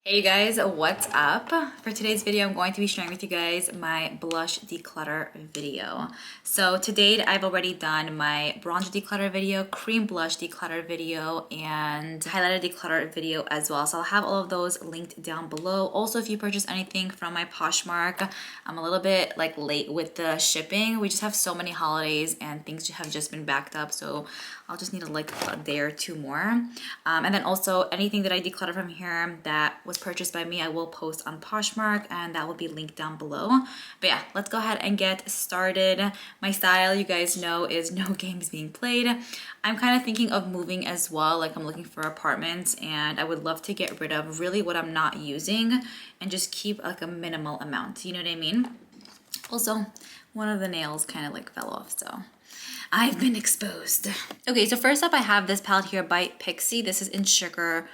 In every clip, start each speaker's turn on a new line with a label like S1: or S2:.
S1: Hey you guys, what's up? For today's video, I'm going to be sharing with you guys my blush declutter video. So to date, I've already done my bronzer declutter video, cream blush declutter video, and highlighter declutter video as well. So I'll have all of those linked down below. Also, if you purchase anything from my Poshmark, I'm a little bit late with the shipping. We just have so many holidays and things have just been backed up. So I'll just need a day or two more. And then also anything that I declutter from here that was purchased by me, I will post on Poshmark and that will be linked down below. But yeah, let's go ahead and get started. My style, you guys know, is no games being played. I'm kind of thinking of moving as well. Like I'm looking for apartments and I would love to get rid of really what I'm not using and just keep like a minimal amount. You know what I mean? Also, one of the nails kind of fell off, so I've been exposed. Okay, so first up I have this palette here by Pixie. This is in Sugar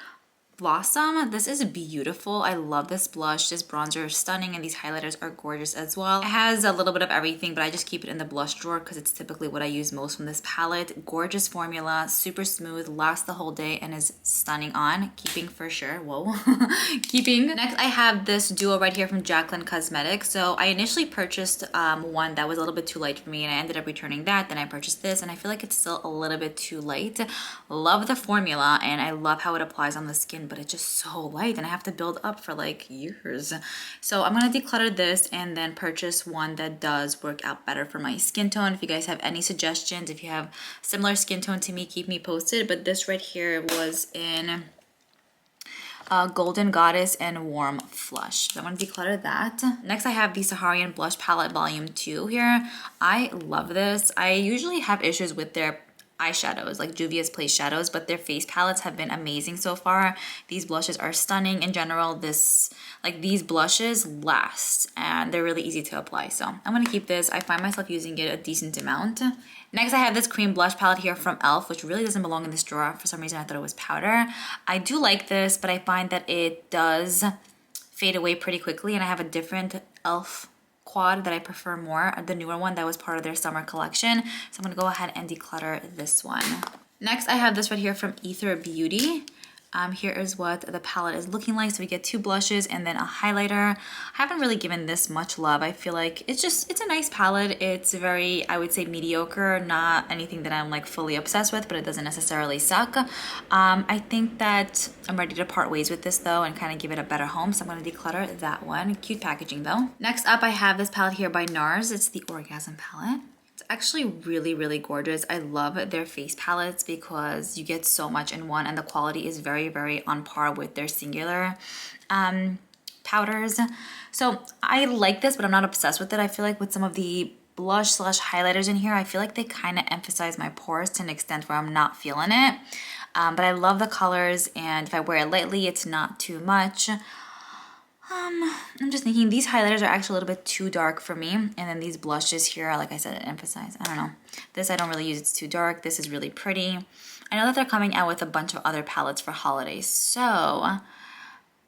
S1: Blossom. This is beautiful. I love this blush. This bronzer is stunning and these highlighters are gorgeous as well. It has a little bit of everything, but I just keep it in the blush drawer because it's typically what I use most from this palette. Gorgeous formula, super smooth, lasts the whole day and is stunning on. Keeping for sure. Whoa. Keeping. Next, I have this duo right here from Jaclyn Cosmetics. So I initially purchased one that was a little bit too light for me and I ended up returning that. Then I purchased this and I feel like it's still a little bit too light. Love the formula and I love how it applies on the skin, but it's just so light and I have to build up for years. So I'm gonna declutter this and then purchase one that does work out better for my skin tone. If you guys have any suggestions, if you have similar skin tone to me, keep me posted. But this right here was in Golden Goddess and Warm Flush. So I'm gonna declutter that. Next I have the Saharian Blush Palette Volume 2 here. I love this. I usually have issues with their eyeshadows, like Juvia's Place shadows, but their face palettes have been amazing so far. These blushes are stunning in general. These blushes last and they're really easy to apply. So I'm gonna keep this. I find myself using it a decent amount. Next, I have this cream blush palette here from ELF, which really doesn't belong in this drawer. For some reason, I thought it was powder. I do like this, but I find that it does fade away pretty quickly and I have a different ELF quad that I prefer more, the newer one that was part of their summer collection. So I'm gonna go ahead and declutter this one. Next, I have this right here from Ether Beauty. Here is what the palette is looking like. So we get two blushes and then a highlighter. I haven't really given this much love. I feel like it's a nice palette. It's very, I would say, mediocre, not anything that I'm fully obsessed with, but it doesn't necessarily suck. I think that I'm ready to part ways with this though and kind of give it a better home. So I'm gonna declutter that one. Cute packaging though. Next up, I have this palette here by NARS. It's the Orgasm palette. It's actually really, really gorgeous. I love their face palettes because you get so much in one and the quality is very, very on par with their singular powders. So I like this, but I'm not obsessed with it. I feel like with some of the blush slash highlighters in here, I feel like they kind of emphasize my pores to an extent where I'm not feeling it. But I love the colors and if I wear it lightly, it's not too much. I'm just thinking these highlighters are actually a little bit too dark for me. And then these blushes here, like I said, emphasize. I don't know. This I don't really use. It's too dark. This is really pretty. I know that they're coming out with a bunch of other palettes for holidays. So I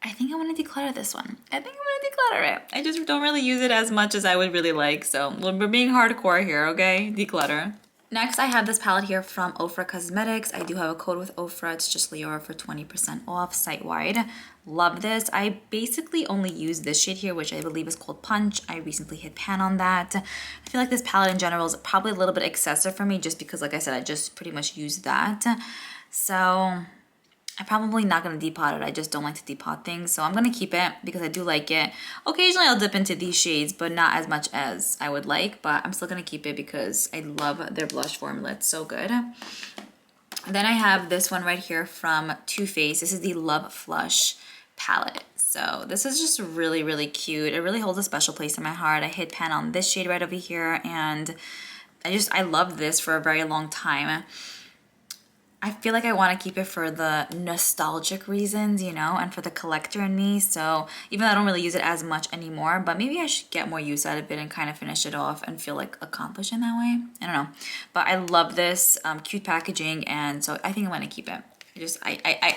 S1: think I'm going to declutter this one. I think I'm going to declutter it. I just don't really use it as much as I would really like. So we're being hardcore here, okay? Declutter. Next, I have this palette here from Ofra Cosmetics. I do have a code with Ofra. It's just Liora for 20% off site-wide. Love this. I basically only use this shade here, which I believe is called Punch. I recently hit pan on that. I feel like this palette in general is probably a little bit excessive for me just because, like I said, I just pretty much use that. So I'm probably not going to depot it. I just don't like to depot things. So I'm going to keep it because I do like it. Occasionally I'll dip into these shades, but not as much as I would like. But I'm still going to keep it because I love their blush formula. It's so good. Then I have this one right here from Too Faced. This is the Love Flush palette. So this is just really, really cute. It really holds a special place in my heart. I hit pan on this shade right over here. And I love this for a very long time. I feel like I want to keep it for the nostalgic reasons, you know, and for the collector in me. So even though I don't really use it as much anymore, but maybe I should get more use out of it and kind of finish it off and feel accomplished in that way. I don't know. But I love this cute packaging. And so I think I'm going to keep it.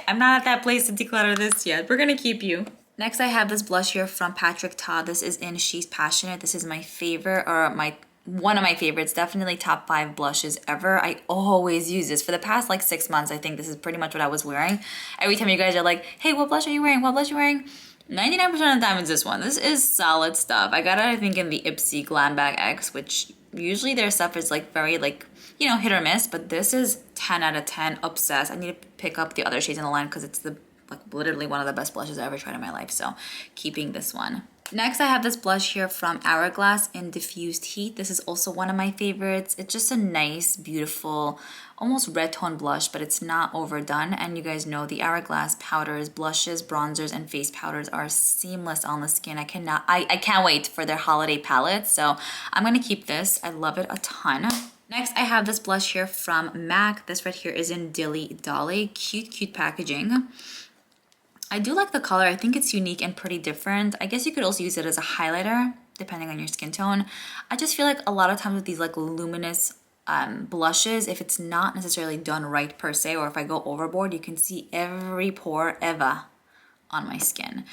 S1: I'm not at that place to declutter this yet. We're going to keep you. Next, I have this blush here from Patrick Ta. This is in She's Passionate. This is my favorite, or my one of my favorites, definitely top 5 blushes ever. I always use this for the past like 6 months. I think this is pretty much what I was wearing. Every time you guys are like, hey, what blush are you wearing? What blush are you wearing? 99% of the time it's this one. This is solid stuff. I got it, I think, in the Ipsy Glam Bag X, which usually their stuff is like very like, you know, hit or miss, but this is 10 out of 10, obsessed. I need to pick up the other shades in the line because it's the like literally one of the best blushes I ever tried in my life. So keeping this one. Next, I have this blush here from Hourglass in Diffused Heat. This is also one of my favorites. It's just a nice, beautiful, almost red tone blush, but it's not overdone. And you guys know the Hourglass powders, blushes, bronzers, and face powders are seamless on the skin. I can't wait for their holiday palette. So I'm gonna keep this. I love it a ton. Next, I have this blush here from MAC. This right here is in Dilly Dolly. Cute, cute packaging. I do like the color. I think it's unique and pretty different. I guess you could also use it as a highlighter, depending on your skin tone. I just feel like a lot of times with these like luminous blushes, if it's not necessarily done right per se, or if I go overboard, you can see every pore ever on my skin.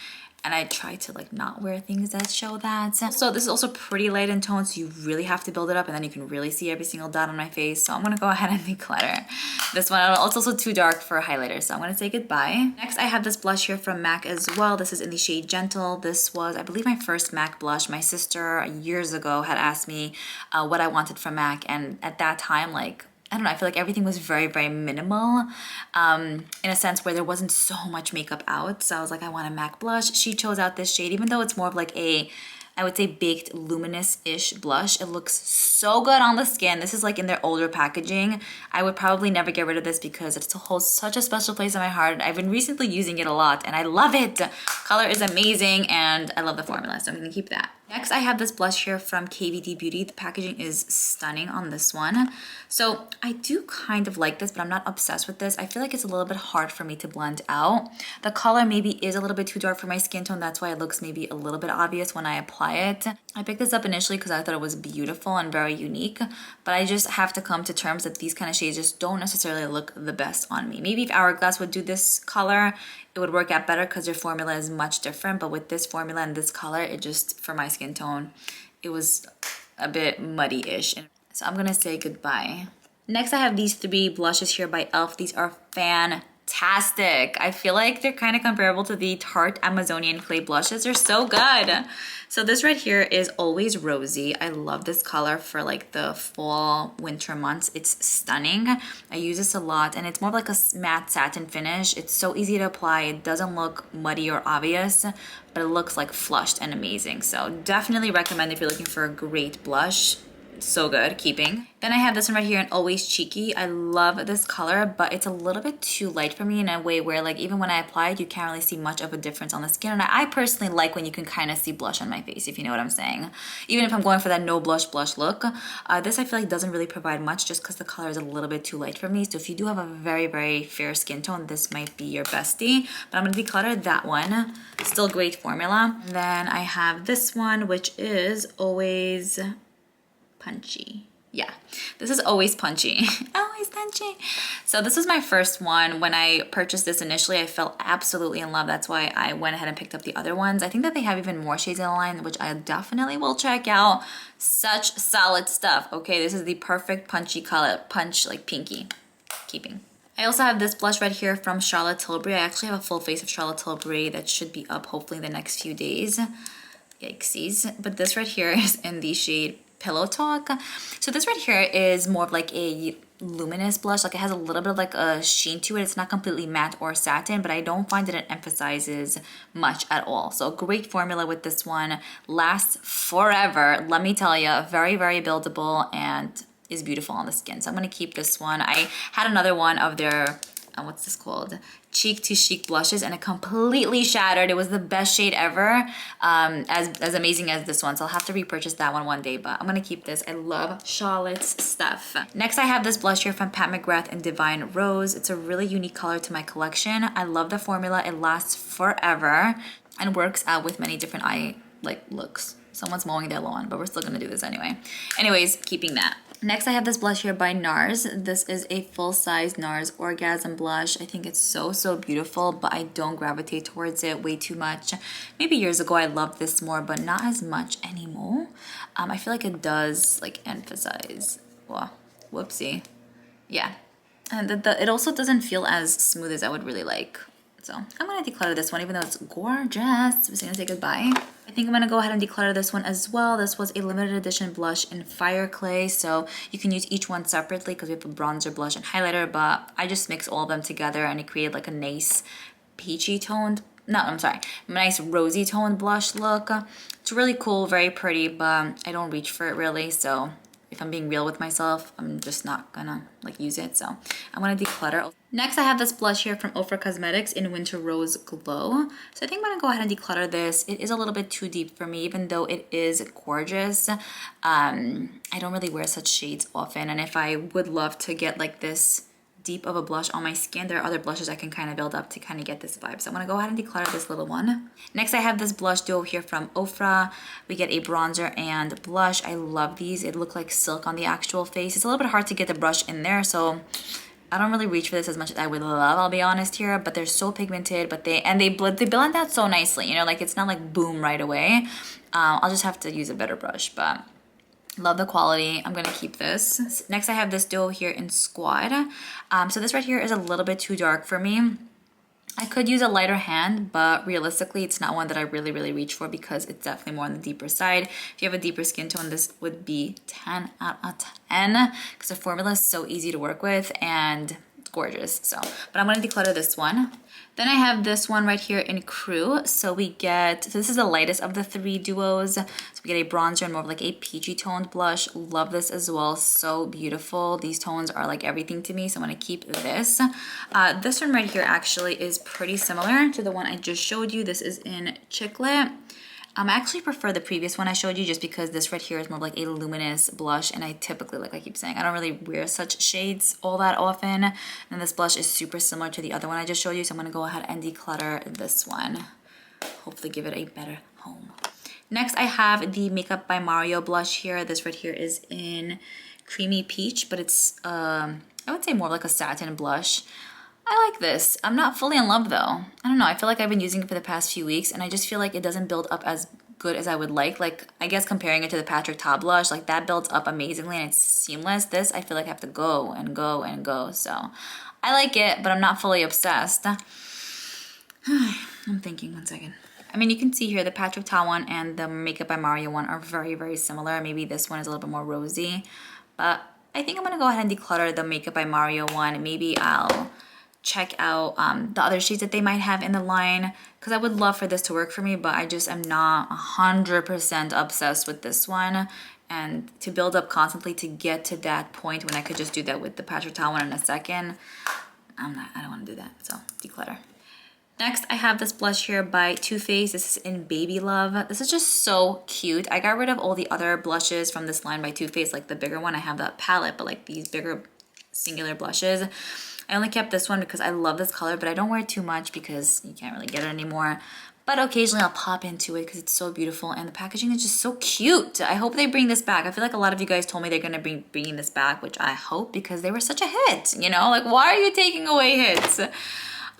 S1: And I try to like not wear things that show that. So this is also pretty light in tone, so you really have to build it up, and then you can really see every single dot on my face. So I'm gonna go ahead and declutter this one. It's also too dark for a highlighter, so I'm gonna say goodbye. Next, I have this blush here from MAC as well. This is in the shade Gentle. This was, I believe, my first MAC blush. My sister years ago had asked me what I wanted from MAC, and at that time, like, I don't know, I feel like everything was very, very minimal in a sense where there wasn't so much makeup out. So I was like, I want a MAC blush. She chose out this shade, even though it's more of like a, I would say, baked luminous-ish blush. It looks so good on the skin. This is like in their older packaging. I would probably never get rid of this because it holds such a special place in my heart. I've been recently using it a lot and I love it. Color is amazing and I love the formula, so I'm gonna keep that. Next, I have this blush here from KVD Beauty. The packaging is stunning on this one. So I do kind of like this, but I'm not obsessed with this. I feel like it's a little bit hard for me to blend out. The color maybe is a little bit too dark for my skin tone. That's why it looks maybe a little bit obvious when I apply it. I picked this up initially because I thought it was beautiful and very unique, but I just have to come to terms that these kind of shades just don't necessarily look the best on me. Maybe if Hourglass would do this color, it would work out better because their formula is much different, but with this formula and this color, it just, for my skin tone, it was a bit muddy-ish. So I'm gonna say goodbye. Next, I have these 3 blushes here by ELF. These are fantastic. I feel like they're kind of comparable to the Tarte Amazonian Clay blushes. They're so good. So this right here is Always Rosy. I love this color for like the fall, winter months. It's stunning. I use this a lot and it's more like a matte satin finish. It's so easy to apply. It doesn't look muddy or obvious, but it looks like flushed and amazing. So definitely recommend if you're looking for a great blush. So good, keeping. Then I have this one right here in Always Cheeky. I love this color, but it's a little bit too light for me in a way where like even when I apply it, you can't really see much of a difference on the skin. And I personally like when you can kind of see blush on my face, if you know what I'm saying. Even if I'm going for that no blush look, this I feel like doesn't really provide much just because the color is a little bit too light for me. So if you do have a very, very fair skin tone, this might be your bestie. But I'm gonna declutter that one. Still great formula. Then I have this one, which is Always Punchy. Yeah, this is Always Punchy. Always Punchy. So this was my first one. When I purchased this initially, I fell absolutely in love. That's why I went ahead and picked up the other ones. I think that they have even more shades in the line, which I definitely will check out. Such solid stuff. Okay, this is the perfect punchy color. Punch like pinky. Keeping. I also have this blush right here from Charlotte Tilbury. I actually have a full face of Charlotte Tilbury that should be up hopefully in the next few days. Yikesies. But this right here is in the shade Pillow Talk. So this right here is more of like a luminous blush. Like it has a little bit of like a sheen to it. It's not completely matte or satin, but I don't find that it emphasizes much at all. So great formula with this one. Lasts forever. Let me tell you, very, very buildable and is beautiful on the skin. So I'm going to keep this one. I had another one of their what's this called? Cheek to Chic blushes, and it completely shattered. It was the best shade ever, as amazing as this one. So I'll have to repurchase that one day, but I'm gonna keep this. I love Charlotte's stuff. Next, I have this blush here from Pat McGrath in Divine Rose. It's a really unique color to my collection. I love the formula. It lasts forever and works out with many different eye looks. Someone's mowing their lawn, but we're still gonna do this anyway. Anyways, keeping that. Next, I have this blush here by NARS. This is a full-size NARS Orgasm blush. I think it's so, so beautiful, but I don't gravitate towards it way too much. Maybe years ago I loved this more, but not as much anymore. I feel like it does like emphasize, well, whoopsie. Yeah, and it also doesn't feel as smooth as I would really like. So I'm gonna declutter this one, even though it's gorgeous. I'm just gonna say goodbye. I think I'm gonna go ahead and declutter this one as well. This was a limited edition blush in Fire Clay, so you can use each one separately because we have a bronzer, blush, and highlighter, but I just mixed all of them together and it created like a nice peachy toned, no, I'm sorry, nice rosy toned blush look. It's really cool, very pretty, but I don't reach for it really, so if I'm being real with myself, I'm just not gonna like use it. So I'm gonna declutter. Next, I have this blush here from Ofra Cosmetics in Winter Rose Glow. So I think I'm gonna go ahead and declutter this. It is a little bit too deep for me, even though it is gorgeous. I don't really wear such shades often, and if I would love to get like this deep of a blush on my skin, there are other blushes I can kind of build up to kind of get this vibe. So I'm gonna go ahead and declutter this little one. Next, I have this blush duo here from Ofra. We get a bronzer and blush. I love these. It looks like silk on the actual face. It's a little bit hard to get the brush in there, so I don't really reach for this as much as I would love, I'll be honest here, but they're so pigmented, but they blend out so nicely, you know, like it's not like boom right away. I'll just have to use a better brush, but love the quality. I'm gonna keep this. Next, I have this duo here in Squad. So this right here is a little bit too dark for me. I could use a lighter hand, but realistically, it's not one that I really reach for because it's definitely more on the deeper side. If you have a deeper skin tone, this would be 10 out of 10 because the formula is so easy to work with and it's gorgeous. So, but I'm gonna declutter this one. Then I have this one right here in Crew. So this is the lightest of the three duos. So we get a bronzer and more of like a peachy toned blush. Love this as well, so beautiful. These tones are like everything to me, so I'm gonna keep this. This one right here actually is pretty similar to the one I just showed you. This is in Chicklet. I actually prefer the previous one I showed you just because this right here is more like a luminous blush, and I typically, like I keep saying, I don't really wear such shades all that often. And this blush is super similar to the other one I just showed you, so I'm gonna go ahead and declutter this one. Hopefully give it a better home. Next, I have the Makeup by Mario blush here. This right here is in Creamy Peach, but it's, I would say more like a satin blush. I like this. I'm not fully in love though. I don't know. I feel like I've been using it for the past few weeks and I just feel like it doesn't build up as good as I would like. Like, I guess comparing it to the Patrick Ta blush, like that builds up amazingly and it's seamless. This, I feel like I have to go and go and go. So I like it, but I'm not fully obsessed. I'm thinking, one second. I mean, you can see here the Patrick Ta one and the Makeup by Mario one are very similar. Maybe this one is a little bit more rosy, but I think I'm gonna go ahead and declutter the Makeup by Mario one. Maybe I'll check out the other shades that they might have in the line because I would love for this to work for me, but I just am not 100% obsessed with this one. And to build up constantly to get to that point when I could just do that with the Patrick Ta one in a second, I don't want to do that, so declutter. Next, I have this blush here by Too Faced. This is in Baby Love. This is just so cute. I got rid of all the other blushes from this line by Too Faced, like the bigger one. I have that palette, but like these bigger singular blushes. I only kept this one because I love this color, but I don't wear it too much because you can't really get it anymore. But occasionally I'll pop into it because it's so beautiful and the packaging is just so cute. I hope they bring this back. I feel like a lot of you guys told me they're gonna be bringing this back, which I hope because they were such a hit, you know? Like, why are you taking away hits?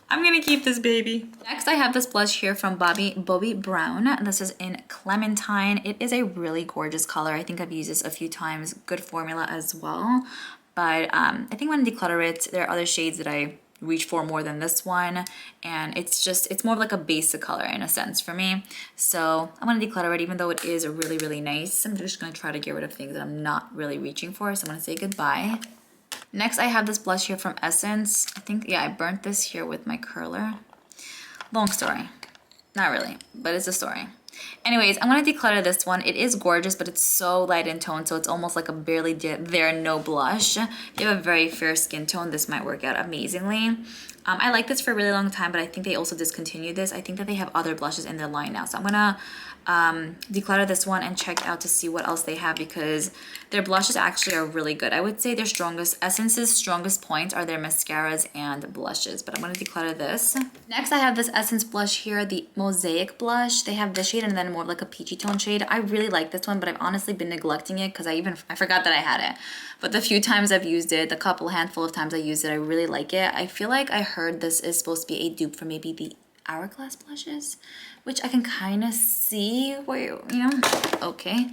S1: I'm gonna keep this baby. Next, I have this blush here from Bobbi Brown. This is in Clementine. It is a really gorgeous color. I think I've used this a few times. Good formula as well. But I think I'm gonna declutter it. There are other shades that I reach for more than this one. And it's more of like a basic color in a sense for me. So I'm gonna declutter it even though it is really nice. I'm just gonna try to get rid of things that I'm not really reaching for. So I'm gonna say goodbye. Next, I have this blush here from Essence. I think, yeah, I burnt this here with my curler. Long story. Not really, but it's a story. Anyways, I'm gonna declutter this one. It is gorgeous, but it's so light in tone, so it's almost like a barely there, no blush. If you have a very fair skin tone, this might work out amazingly. I like this for a really long time, but I think they also discontinued this. I think that they have other blushes in their line now, so I'm gonna declutter this one and check out to see what else they have because their blushes actually are really good. I would say their Essence's strongest points are their mascaras and blushes, but I'm going to declutter this. Next, I have this Essence blush here, the Mosaic blush. They have this shade and then more like a peachy tone shade. I really like this one, but I've honestly been neglecting it because I forgot that I had it. But the few times I've used it, the handful of times I used it, I really like it. I feel like I heard this is supposed to be a dupe for maybe the Hourglass blushes, which I can kind of see where, you know, okay.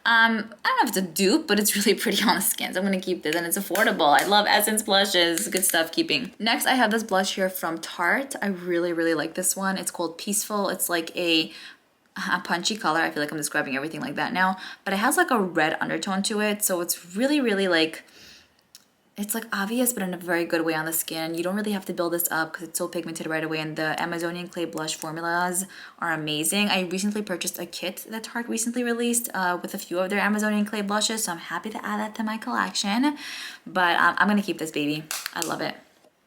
S1: I don't know if it's a dupe, but it's really pretty on the skin, so I'm gonna keep this, and it's affordable. I love Essence blushes, good stuff keeping. Next, I have this blush here from Tarte. I really, really like this one. It's called Peaceful. It's like a punchy color. I feel like I'm describing everything like that now, but it has like a red undertone to it, so it's really, really like, it's like obvious, but in a very good way on the skin. You don't really have to build this up because it's so pigmented right away, and the Amazonian clay blush formulas are amazing. I recently purchased a kit that Tarte recently released with a few of their Amazonian clay blushes, so I'm happy to add that to my collection. But I'm gonna keep this baby. I love it.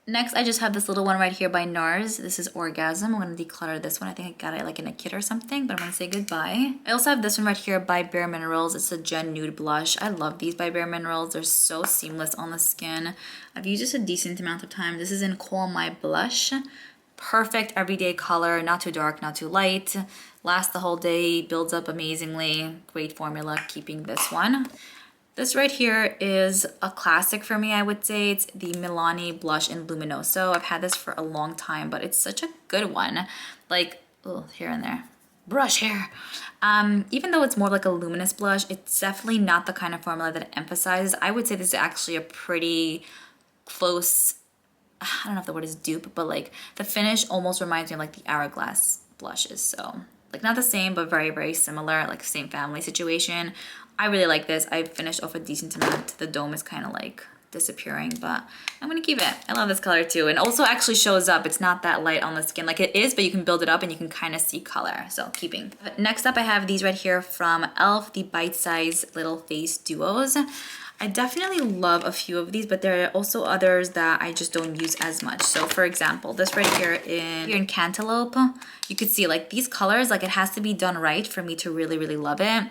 S1: Next, I just have this little one right here by NARS. This is Orgasm. I'm gonna declutter this one. I think I got it like in a kit or something, but I'm gonna say goodbye. I also have this one right here by BareMinerals. It's a Gen Nude blush. I love these by BareMinerals. They're so seamless on the skin. I've used this a decent amount of time. This is in Call My Blush. Perfect everyday color, not too dark, not too light. Lasts the whole day, builds up amazingly. Great formula, keeping this one. This right here is a classic for me, I would say. It's the Milani Blush in Luminoso. I've had this for a long time, but it's such a good one. Like, oh, here and there. Brush hair. Even though it's more like a luminous blush, it's definitely not the kind of formula that it emphasizes. I would say this is actually a pretty close, I don't know if the word is dupe, but like the finish almost reminds me of like the Hourglass blushes. So like not the same, but very, very similar, like same family situation. I really like this. I finished off a decent amount. The dome is kind of like disappearing, but I'm gonna keep it. I love this color too. And also actually shows up. It's not that light on the skin like it is, but you can build it up and you can kind of see color. So keeping. Next up, I have these right here from ELF, the Bite Size Little Face Duos. I definitely love a few of these, but there are also others that I just don't use as much. So for example, this right here in Cantaloupe, you could see like these colors, like it has to be done right for me to really, really love it.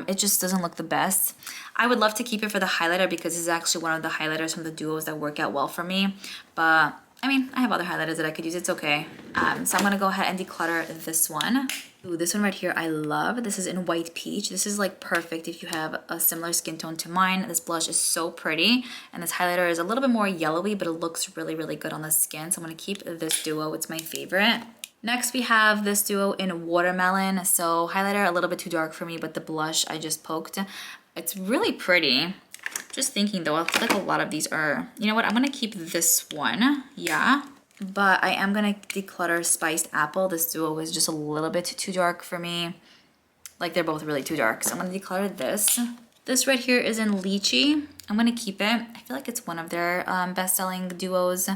S1: It just doesn't look the best. I would love to keep it for the highlighter because this is actually one of the highlighters from the duos that work out well for me. But I mean, I have other highlighters that I could use. It's okay. So I'm gonna go ahead and declutter this one. Ooh, this one right here I love. This is in White Peach. This is like perfect if you have a similar skin tone to mine. This blush is so pretty, and this highlighter is a little bit more yellowy, but it looks really, really good on the skin. So I'm gonna keep this duo. It's my favorite. Next, we have this duo in Watermelon. So highlighter a little bit too dark for me, but the blush I just poked. It's really pretty. Just thinking though, I feel like a lot of these are, you know what? I'm gonna keep this one, yeah. But I am gonna declutter Spiced Apple. This duo was just a little bit too dark for me. Like they're both really too dark. So I'm gonna declutter this. This right here is in Lychee. I'm gonna keep it. I feel like it's one of their best-selling duos.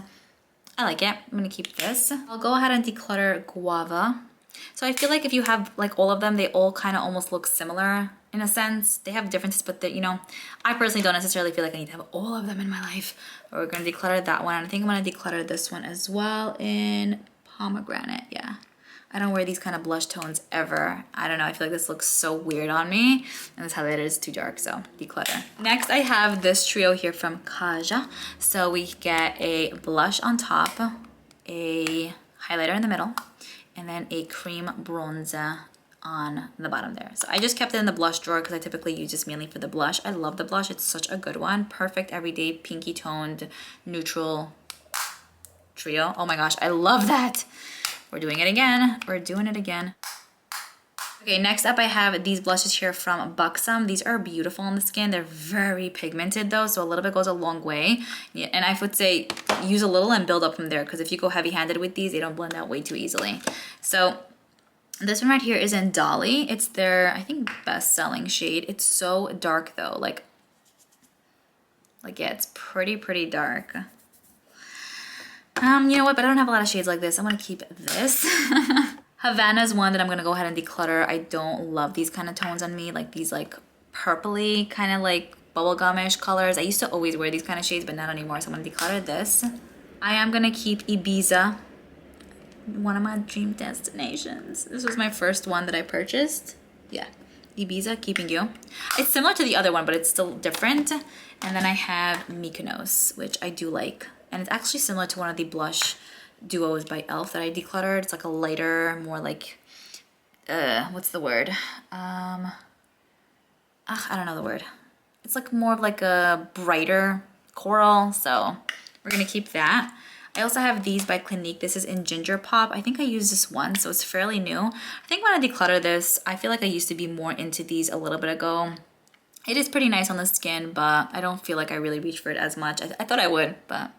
S1: I like it. I'm gonna keep this. I'll go ahead and declutter Guava. So I feel like if you have like all of them, they all kind of almost look similar in a sense. They have differences, but you know, I personally don't necessarily feel like I need to have all of them in my life. But we're gonna declutter that one. I think I'm gonna declutter this one as well in Pomegranate, yeah. I don't wear these kind of blush tones ever. I don't know, I feel like this looks so weird on me. And this highlighter is too dark, so declutter. Next, I have this trio here from Kaja. So we get a blush on top, a highlighter in the middle, and then a cream bronzer on the bottom there. So I just kept it in the blush drawer because I typically use this mainly for the blush. I love the blush, it's such a good one. Perfect everyday pinky toned neutral trio. Oh my gosh, I love that. We're doing it again. We're doing it again. Okay, next up I have these blushes here from Buxom. These are beautiful on the skin. They're very pigmented though, so a little bit goes a long way. Yeah, and I would say use a little and build up from there because if you go heavy-handed with these, they don't blend out way too easily. So this one right here is in Dolly. It's their, I think, best-selling shade. It's so dark though, like yeah, it's pretty dark. You know what, but I don't have a lot of shades like this. I'm gonna keep this. Havana is one that I'm gonna go ahead and declutter. I don't love these kind of tones on me, like these like purpley kind of like bubblegumish colors. I used to always wear these kind of shades, but not anymore, so I'm gonna declutter this. I am gonna keep Ibiza, one of my dream destinations. This was my first one that I purchased. Yeah, Ibiza, keeping you. It's similar to the other one, but it's still different. And then I have Mykonos, which I do like. And it's actually similar to one of the blush duos by ELF that I decluttered. It's like a lighter, more like, what's the word? I don't know the word. It's like more of like a brighter coral, so we're gonna keep that. I also have these by Clinique. This is in Ginger Pop. I think I used this one, so it's fairly new. I think when I declutter this, I feel like I used to be more into these a little bit ago. It is pretty nice on the skin, but I don't feel like I really reach for it as much. I thought I would, but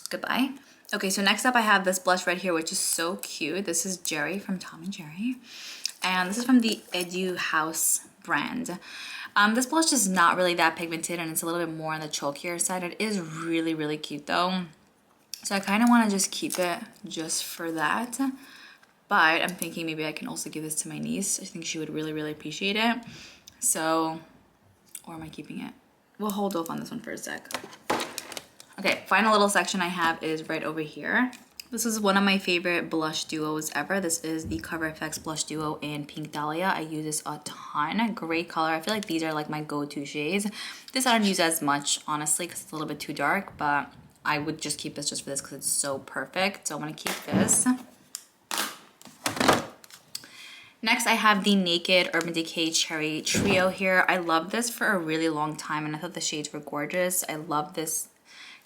S1: goodbye. Okay, so next up I have this blush right here, which is so cute. This is Jerry from Tom and Jerry. And this is from the Edu House brand. This blush is not really that pigmented and it's a little bit more on the chokier side. It is really, really cute though. So I kind of want to just keep it just for that. But I'm thinking maybe I can also give this to my niece. I think she would really, really appreciate it. So, or am I keeping it? We'll hold off on this one for a sec. Okay, final little section I have is right over here. This is one of my favorite blush duos ever. This is the Cover FX Blush Duo in Pink Dahlia. I use this a ton. Great color. I feel like these are like my go-to shades. This I don't use as much, honestly, because it's a little bit too dark, but I would just keep this just for this because it's so perfect. So I'm going to keep this. Next, I have the Naked Urban Decay Cherry Trio here. I love this for a really long time, and I thought the shades were gorgeous. I love this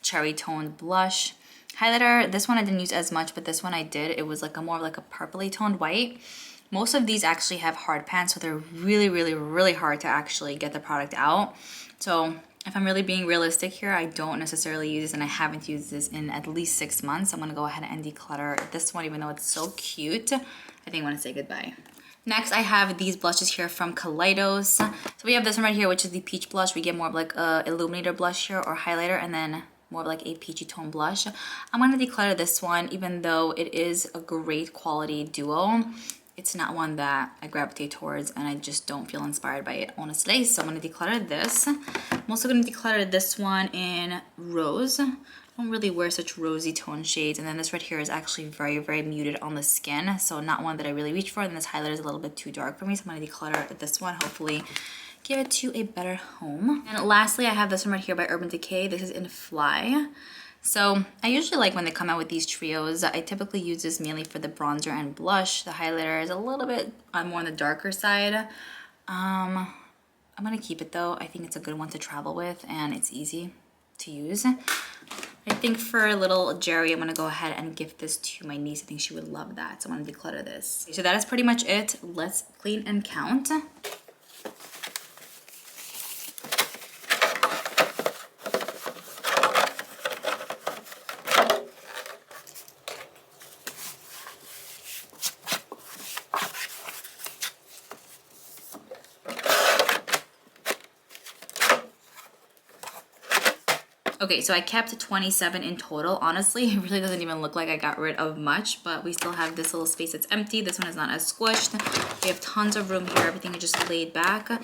S1: cherry toned blush. Highlighter, this one I didn't use as much, but this one I did. It was like a more of like a purpley toned white. Most of these actually have hard pans, so they're really, really, really hard to actually get the product out. So if I'm really being realistic here, I don't necessarily use this, and I haven't used this in at least 6 months. I'm gonna go ahead and declutter this one, even though it's so cute. I think I wanna say goodbye. Next, I have these blushes here from Kaleidos. So we have this one right here, which is the peach blush. We get more of like a illuminator blush here or highlighter, and then more of like a peachy tone blush. I'm gonna declutter this one, even though it is a great quality duo. It's not one that I gravitate towards, and I just don't feel inspired by it, honestly. So I'm gonna declutter this. I'm also gonna declutter this one in Rose. I don't really wear such rosy tone shades. And then this right here is actually very, very muted on the skin, so not one that I really reach for. And this highlighter is a little bit too dark for me, so I'm gonna declutter this one, hopefully give it to a better home. And lastly, I have this one right here by Urban Decay. This is in Fly. So I usually like when they come out with these trios. I typically use this mainly for the bronzer and blush. The highlighter is a little bit more on the darker side. I'm gonna keep it though. I think it's a good one to travel with and it's easy to use. I think for little Jerry, I'm gonna go ahead and gift this to my niece. I think she would love that. So I'm gonna declutter this. So that is pretty much it. Let's clean and count. Okay, so I kept 27 in total. Honestly, it really doesn't even look like I got rid of much, but we still have this little space that's empty. This one is not as squished. We have tons of room here. Everything is just laid back. And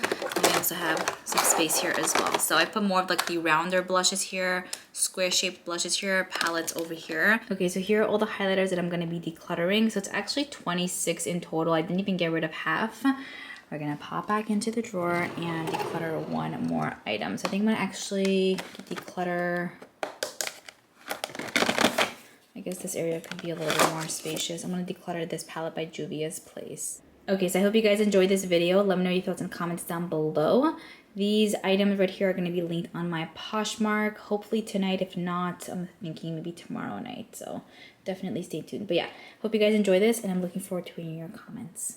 S1: we also have some space here as well. So I put more of like the rounder blushes here, square shaped blushes here, palettes over here. Okay, so here are all the highlighters that I'm gonna be decluttering. So it's actually 26 in total. I didn't even get rid of half. We're gonna pop back into the drawer and declutter one more item. So I think I'm gonna actually declutter, I guess this area could be a little bit more spacious. I'm gonna declutter this palette by Juvia's Place. Okay, so I hope you guys enjoyed this video. Let me know your thoughts and comments down below. These items right here are gonna be linked on my Poshmark, hopefully tonight. If not, I'm thinking maybe tomorrow night. So definitely stay tuned. But yeah, hope you guys enjoy this and I'm looking forward to reading your comments.